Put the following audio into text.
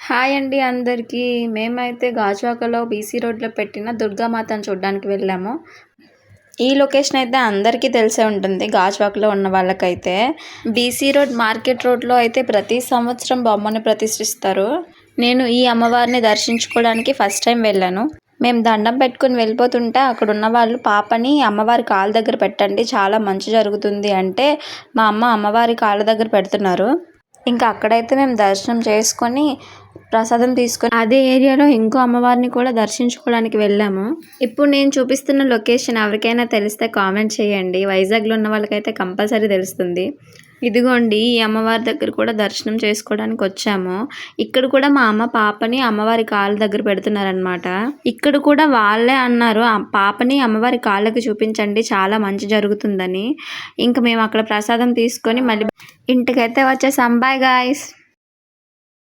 Hi అండి అందరికీ. మేమైతే గాజువాకలో బీసీ రోడ్లో పెట్టిన దుర్గామాతను చూడడానికి వెళ్ళాము. ఈ లొకేషన్ అయితే అందరికీ తెలిసే ఉంటుంది గాజువాకలో ఉన్న వాళ్ళకైతే. బీసీ రోడ్ మార్కెట్ రోడ్లో అయితే ప్రతి సంవత్సరం బొమ్మను ప్రతిష్ఠిస్తారు. నేను ఈ అమ్మవారిని దర్శించుకోవడానికి ఫస్ట్ టైం వెళ్ళాను. మేము దండం పెట్టుకుని వెళ్ళిపోతుంటే అక్కడ ఉన్న వాళ్ళు పాపని అమ్మవారి కాళ్ళ దగ్గర పెట్టండి, చాలా మంచి జరుగుతుంది అంటే మా అమ్మవారి కాళ్ళ దగ్గర పెడుతున్నారు. ఇంకా అక్కడైతే మేము దర్శనం చేసుకొని ప్రసాదం తీసుకొని అదే ఏరియాలో ఇంకో అమ్మవారిని కూడా దర్శించుకోవడానికి వెళ్ళాము. ఇప్పుడు నేను చూపిస్తున్న లొకేషన్ ఎవరికైనా తెలిస్తే కామెంట్ చేయండి. వైజాగ్లో ఉన్న వాళ్ళకైతే కంపల్సరీ తెలుస్తుంది. ఇదిగోండి, ఈ అమ్మవారి దగ్గర కూడా దర్శనం చేసుకోవడానికి వచ్చాము. ఇక్కడ కూడా మా అమ్మ పాపని అమ్మవారి కాళ్ళ దగ్గర పెడుతున్నారనమాట. ఇక్కడ కూడా వాళ్ళే అన్నారు ఆ పాపని అమ్మవారి కాళ్ళకి చూపించండి, చాలా మంచి జరుగుతుందని. ఇంకా మేము అక్కడ ప్రసాదం తీసుకొని మళ్ళీ ఇంటికైతే వచ్చేసాం. Bye guys.